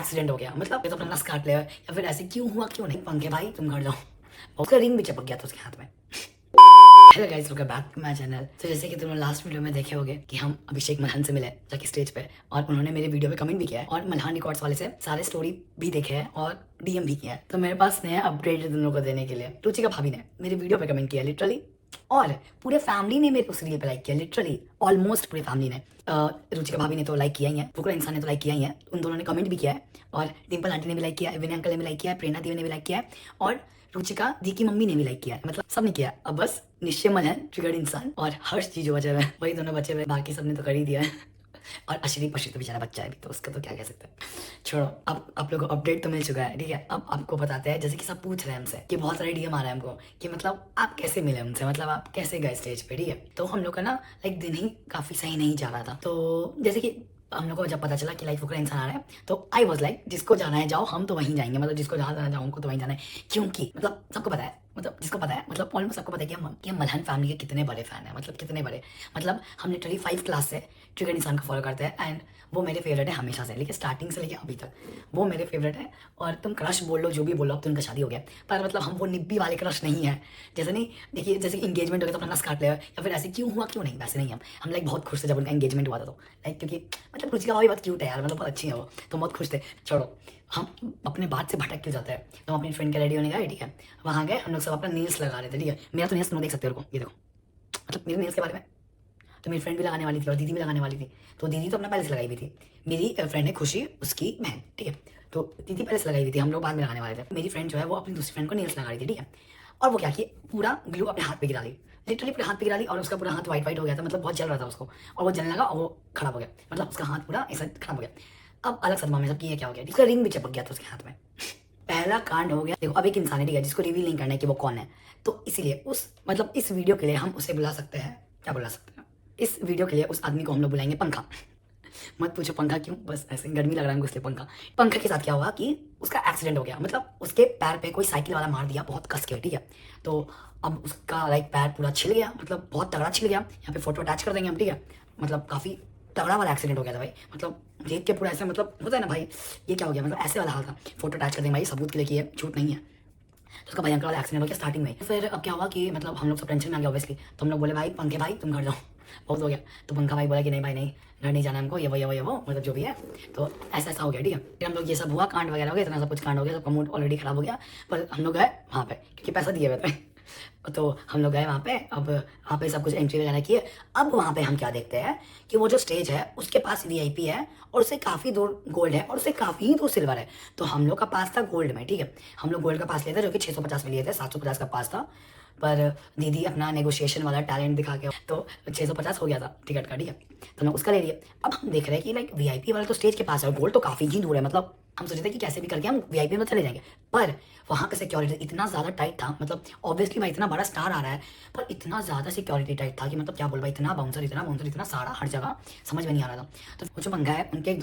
Accident हो गया, मतलब तो अपना नस काट लिया या फिर ऐसे क्यों हुआ क्यों नहीं, पंखे भाई तुम घर जाओ। उसका रिंग भी चिपक गया था उसके हाथ में। Hello guys, welcome back to my channel. तो जैसे कि तुमने लास्ट वीडियो में देखे होंगे कि हम अभिषेक मल्हान से मिले जाके स्टेज पे, और उन्होंने मेरे वीडियो पे कमेंट भी किया है और मल्हान रिकॉर्ड्स वाले से सारे स्टोरी भी देखे हैं और डीएम भी किया है। तो मेरे पास नया अपडेट दोनों को देने के लिए रुचिका भाभी ने मेरे वीडियो पे कमेंट किया लिटरली, और पूरे फैमिली ने मेरे उस रील पे लाइक किया लिटरली, ऑलमोस्ट पूरे फैमिली ने। रुचिका भाभी ने तो लाइक किया ही है, फुकरा इंसान ने तो लाइक किया ही है, उन दोनों ने कमेंट भी किया है, और डिम्पल आंटी ने भी लाइक किया है, विनय अंकल ने भी लाइक किया है, प्रेरणा देवी ने भी लाइक किया है, और रुचिका दी की मम्मी ने भी लाइक किया है, मतलब सबने किया है। अब बस निश्चय मन है, ट्रिगर्ड इंसान और हर्ष जी जो बचे हुए हैं, वही दोनों बचे हुए, बाकी सबने तो कर ही दिया है। और अशरीफ तो बेचारा बच्चा है अभी, तो उसका तो क्या कह सकते हैं, छोड़ो। अब आप लोगों को अपडेट तो मिल चुका है, ठीक है। अब आपको बताते हैं, जैसे कि सब पूछ रहे हैं हमसे कि बहुत सारे डीएम आ रहे हैं हमको कि मतलब आप कैसे मिले उनसे, मतलब आप कैसे गए स्टेज पे, ठीक है। तो हम लोग का ना लाइक दिन ही काफी सही नहीं जा रहा था। तो जैसे कि हम लोग को जब पता चला कि लाइक फुकरा इंसान आ रहा है, तो आई वॉज लाइक जिसको जाना है जाओ, हम तो वहीं जाएंगे, मतलब जिसको जहाँ जाना जाओ उनको तो वहीं जाना है, क्योंकि मतलब सबको पता है, मतलब जिसको पता है, मतलब ऑलमोस्ट सबको पता है कि हम मल्हान फैमिली के कितने बड़े फैन हैं, मतलब कितने बड़े, मतलब हम लिटरली 5 क्लास से ट्रिगर इंसान को फॉलो करते हैं, एंड वो मेरे फेवरेट है हमेशा से, लेकिन स्टार्टिंग से लेके अभी तक वो मेरे फेवरेट है। और तुम क्रश बोल लो जो भी बोलो, अब तो उनका शादी हो गया, पर मतलब हम वो निब्बी वाले क्रश नहीं है। जैसे नहीं, देखिए जैसे इंगेजमेंट हो गया तो अपना नस काट लिया, या फिर ऐसे क्यों हुआ क्यों नहीं, वैसे नहीं हम लाइक बहुत खुश थे जब उनका एंगेजमेंट हुआ था। तो लाइक क्योंकि मतलब रुचिका भाभी बहुत क्यूट है यार, मतलब बहुत अच्छी है वो, तो बहुत खुश थे। छोड़ो, हम अपने बात से भटक क्यों जाते हैं। तो हम अपनी फ्रेंड के रेडी होने गए, ठीक है, वहाँ गए, हम लोग सब अपना नील्स लगा रहे थे, ठीक है। मेरा तो नील्स तुम देख सकते हो, ये देखो, मतलब मेरे नील्स के बारे में तो मेरी फ्रेंड भी लगाने वाली थी और दीदी भी लगाने वाली थी। तो दीदी तो अपना पहले से लगाई हुई थी, मेरी फ्रेंड है खुशी, उसकी बहन, ठीक है। तो दीदी पहले से लगाई हुई थी, हम लोग बाद में लगाने वाले थे। मेरी फ्रेंड जो है वो अपनी दूसरी फ्रेंड को नील्स लगा रही थी, ठीक है। और वो क्या किए, पूरा ग्लू अपने हाथ पे गिरा ली, लिटरली पूरे हाथ पे गिरा ली, और उसका पूरा हाथ वाइट वाइट हो गया था, मतलब बहुत जल रहा था उसको, और वो जलने लगा और वो खराब हो गया, मतलब उसका हाथ पूरा ऐसा खराब हो गया। अब अलग सदमा में सब कि ये क्या हो गया, उसका रिंग भी चिपक गया था उसके हाथ में। पहला कांड हो गया। देखो अब एक इंसान है, ठीक है, जिसको रिवील नहीं करना है कि वो कौन है, तो इसीलिए उस मतलब इस वीडियो के लिए हम उसे बुला सकते हैं, क्या बुला सकते हैं, इस वीडियो के लिए उस आदमी को हम लोग बुलाएंगे पंखा। मत पूछो पंखा क्यों, बस ऐसे गर्मी लग रहा है हमको इसलिए पंखा। पंखा के साथ क्या हुआ कि उसका एक्सीडेंट हो गया, मतलब उसके पैर पे कोई साइकिल वाला मार दिया बहुत कस के, ठीक है। तो अब उसका लाइक पैर पूरा छिल गया, मतलब बहुत तगड़ा छिल गया, यहाँ पे फोटो अटैच कर देंगे हम, ठीक है। मतलब काफी तगड़ा वाला एक्सीडेंट हो गया था भाई, मतलब देख के पूरा ऐसा मतलब होता है ना भाई, ये क्या हो गया, मतलब ऐसे वाला हाल था। फोटो अटैच कर देंगे भाई, सबूत के लिए कि ये झूठ नहीं है। तो उसका भयंकर वाला एक्सीडेंट हो गया स्टार्टिंग में। फिर अब क्या हुआ कि मतलब हम लोग सब टेंशन में आ गया ऑब्वियसली, तो हम लोग बोले भाई पंखे भाई तुम घर जाओ, बहुत हो गया। तो पंखा भाई बोला कि नहीं भाई नहीं, घर नहीं जाना हमको, ये वो मतलब जो भी है। तो ऐसा ऐसा हो गया, ठीक है। फिर हम लोग ये सब हुआ, कांड वगैरह हो गया, इतना सब कुछ कांड हो गया, सबका मूड ऑलरेडी खराब हो गया। पर हम लोग गए वहाँ पे क्योंकि पैसा दिए हुए थे। तो हम लोग गए वहाँ पे, अब वहाँ पे सब कुछ एंट्री वगैरह किए। अब वहाँ पे हम क्या देखते हैं कि वो जो स्टेज है उसके पास वीआईपी है, और उससे काफ़ी दूर गोल्ड है, और उससे काफ़ी दूर सिल्वर है। तो हम लोग का पास था गोल्ड में, ठीक है। हम लोग गोल्ड का पास लिए थे, जो कि 650 में लिए थे, 750 का पास था। पर दीदी अपना नेगोशिएशन वाला टैलेंट दिखा के तो 650 हो गया था टिकट का, ठीक है। तो हम उसका ले लिए। अब हम देख रहे हैं कि लाइक वीआईपी वाला तो स्टेज के पास है, गोल्ड तो काफ़ी ही दूर है, मतलब हम सोचे थे कि कैसे भी करके हम वीआईपी में चले जाएंगे। पर वहाँ का सिक्योरिटी इतना ज़्यादा टाइट था, मतलब ऑब्वियसली भाई इतना बड़ा स्टार आ रहा है, पर इतना ज़्यादा सिक्योरिटी टाइट था कि मतलब क्या बोल भाई, इतना बाउंसर इतना सारा हर जगह, समझ में नहीं आ रहा था। तो वो जो पंगा है, उनके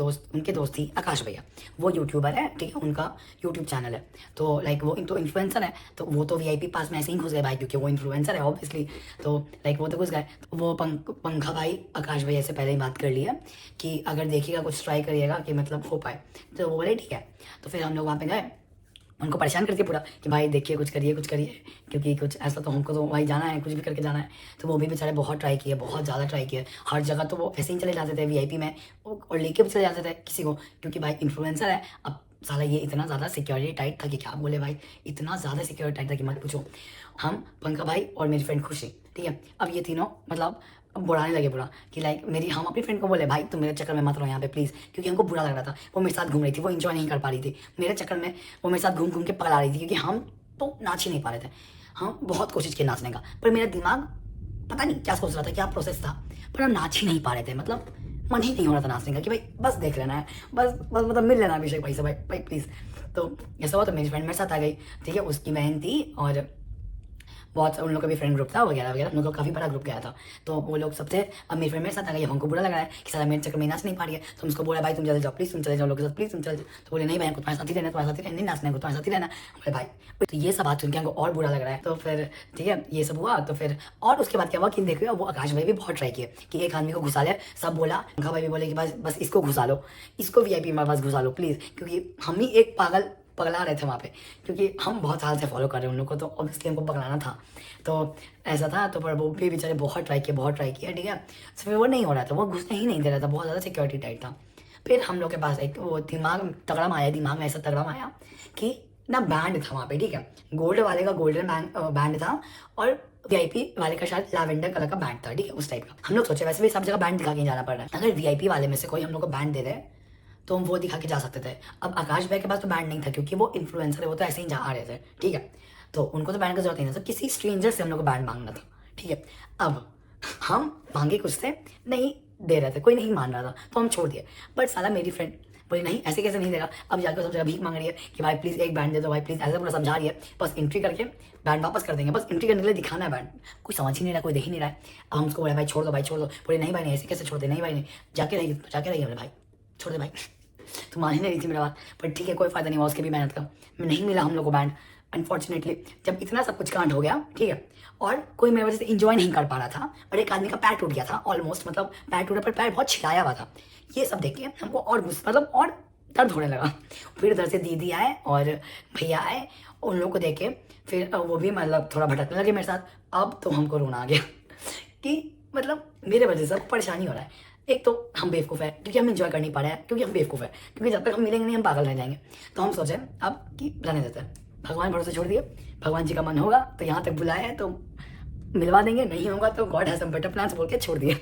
दोस्त थी आकाश भैया, वो यूट्यूबर है, ठीक है, उनका यूट्यूब चैनल है। तो लाइक वो तो इन्फ्लुएंसर है, तो वो तो वीआईपी पास में ऐसे ही घुस गए भाई, क्योंकि वो इन्फ्लुएंसर है ऑब्वियसली। तो लाइक वो तो घुस गए। तो वो पंखा भाई आकाश भैया से पहले ही बात कर लिया कि अगर देखिएगा कुछ ट्राई करिएगा कि मतलब हो पाए। तो वो बोले ठीक है। तो फिर हम लोग वहाँ पे गए, उनको परेशान करके पूरा कि भाई देखिए कुछ करिए, क्योंकि कुछ ऐसा तो हमको तो भाई जाना है, कुछ भी करके जाना है। तो वो भी बेचारे बहुत ट्राई किए, बहुत ज़्यादा ट्राई किए, हर जगह तो वो ऐसे ही चले जाते थे वीआईपी में, और लेके भी चले जाते थे किसी को, क्योंकि भाई इन्फ्लुएंसर है। अब साला ये इतना ज़्यादा सिक्योरिटी टाइट था कि क्या बोले भाई, इतना ज़्यादा सिक्योरिटी टाइट था कि मत पूछो। हम पंखा भाई और मेरी फ्रेंड खुशी, ठीक है, अब ये तीनों मतलब अब बुराने लगे बुरा कि लाइक हम अपनी फ्रेंड को बोले भाई तुम मेरे चक्कर में मत रहो यहाँ पे प्लीज़, क्योंकि हमको बुरा लग रहा था। वो मेरे साथ घूम रही थी, वो इन्जॉय नहीं कर पा रही थी मेरे चक्कर में, वो मेरे साथ घूम घूम के पगला रही थी, क्योंकि हम तो नाच ही नहीं पा रहे थे। हम बहुत कोशिश की नाचने का, पर मेरा दिमाग पता नहीं क्या सोच रहा था, क्या प्रोसेस था, पर हम नाच ही नहीं पा रहे थे, मतलब मन ही नहीं हो रहा था नाचने का कि भाई बस देख लेना है, बस बस मतलब मिल लेना अभिषेक भाई से, भाई भाई प्लीज़। तो ऐसा हुआ, तो मेरी फ्रेंड मेरे साथ आ गई, ठीक है, उसकी बहन थी और बहुत उन लोग का भी फ्रेंड ग्रुप था वगैरह वगैरह, उन लोग का काफ़ी बड़ा ग्रुप गया था। तो वो लोग सबसे, अब मेरी फ्रेंड मेरे साथ आ गई, हमको बुरा लग रहा है कि सारा मेरे चक्कर में नाच नहीं पा रही है। तो उसको बोला भाई तुम चले जाओ प्लीज़, तुम चले जाओ लोग के साथ प्लीज़, तुम चले जाओ। तो बोले नहीं भाई हमको तुम्हारे साथ ही रहना, तुम्हारे साथ ही रहना, नहीं नाचना है तुम्हारे साथ ही रहना। बोले भाई, तो ये सब बात सुन के हमको और बुरा लग रहा है। तो फिर ठीक है ये सब हुआ। तो फिर और उसके बाद क्या हुआ कि देखिए वो आकाश भाई भी बहुत ट्राई किए कि एक आदमी को घुसा ले, सब बोला, पंखा भाई भी बोले कि बस बस इसको घुसा लो, इसको VIP हमारे पास घुसा लो प्लीज़, क्योंकि हम ही एक पगला रहे थे वहाँ पे, क्योंकि हम बहुत साल से फॉलो कर रहे हैं उन लोग को, तो ऑब्वियसली हमको पगलाना था। तो ऐसा था। तो पर वो भी बेचारे बहुत ट्राई किया ठीक है। तो फिर वो नहीं हो रहा था, वो घुसने ही नहीं दे रहा था, बहुत ज़्यादा सिक्योरिटी टाइट था। फिर हम लोग के पास एक वो दिमाग में ऐसा तगड़ा आया कि ना बैंड था वहाँ पे, ठीक है, गोल्ड वाले का गोल्डन बैंड था और VIP वाले का शायद लैवेंडर कलर का बैंड था, ठीक है, उस टाइप का। हम लोग सोचे वैसे भी सब जगह बैंड दिखा के जाना पड़ रहा है, अगर VIP वाले में से कोई हम लोग को बैंड दे रहे तो हम वो दिखा के जा सकते थे। अब आकाश भाई के पास तो बैंड नहीं था क्योंकि वो इन्फ्लुएंसर है, वो तो ऐसे ही जा आ रहे थे, ठीक है, तो उनको तो बैंड की जरूरत नहीं था, तो किसी स्ट्रेंजर से हम लोग को बैंड मांगना था, ठीक है। अब हम मांगे कुछ थे, नहीं दे रहे थे, कोई नहीं मान रहा था, तो हम छोड़ दिए। बट साला मेरी फ्रेंड बोली नहीं ऐसे कैसे नहीं देगा, अब जाकर सब जगह भीख मांग रही है कि भाई प्लीज़ एक बैंड दे दो भाई प्लीज़, ऐसा पूरा समझा रही है। बस एंट्री करके बैंड वापस कर देंगे, बस एंट्री करने के लिए दिखाना है बैंड, कोई समझ ही नहीं रहा, कोई देख ही नहीं रहा है। अब हम उसको बोले भाई छोड़ दो भाई छोड़ दो, बोले नहीं भाई नहीं ऐसे कैसे छोड़ दे, नहीं भाई नहीं, जाके रहिए बोले भाई छोड़ दे भाई। तो मान ही नहीं रही थी मेरा बात, पर ठीक है कोई फायदा नहीं हुआ उसके भी मेहनत का, नहीं मिला हम लोग को बैंड अनफॉर्चुनेटली। जब इतना सब कुछ कांड हो गया, ठीक है, और कोई मेरी वजह से इंजॉय नहीं कर पा रहा था, और एक आदमी का पैर टूट गया था ऑलमोस्ट, मतलब पैर टूटा पर पैर बहुत छिलाया हुआ था, ये सब देख के हमको और मतलब और दर्द होने लगा। फिर इधर से दीदी आए और भैया आए, उन लोगों को देख के फिर वो भी मतलब थोड़ा भटकने लगे मेरे साथ। अब तो हमको रोना आ गया कि मतलब मेरे वजह से परेशानी हो रहा है। एक तो हम बेवकूफ़ है क्योंकि हम इंजॉय कर नहीं पा रहे हैं, क्योंकि हम बेवकूफ़ है, क्योंकि जब तक हम मिलेंगे नहीं हम पागल रह जाएंगे। तो हम सोचे अब कि रहने देते हैं, भगवान भरोसे छोड़ दिए, भगवान जी का मन होगा तो यहाँ तक बुलाया है तो मिलवा देंगे, नहीं होगा तो God has some better plans बोल के छोड़ दिए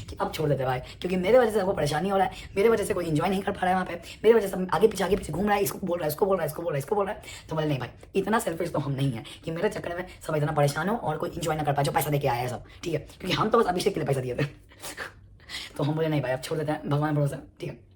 कि अब छोड़ देते भाई, क्योंकि मेरे वजह से हमको परेशानी हो रहा है, मेरे वजह से कोई इंजॉय नहीं कर पा रहा है वहाँ पे, मेरे वजह से आगे पीछे घूम रहा है, इसको बोल रहा है इसको बोल रहा है इसको बोल रहा है इसको बोल रहा है। तो बोले नहीं भाई इतना सेल्फिश तो हम नहीं है कि मेरे चक्कर में सब इतना परेशान हो और कोई इंजॉय ना कर पाए जो पैसा दे के आया है सब, ठीक है, क्योंकि हम तो बस अभिषेक के लिए पैसा दिए थे। तो हम बोले नहीं भाई अब छोड़ देते हैं भगवान भरोसे, ठीक है।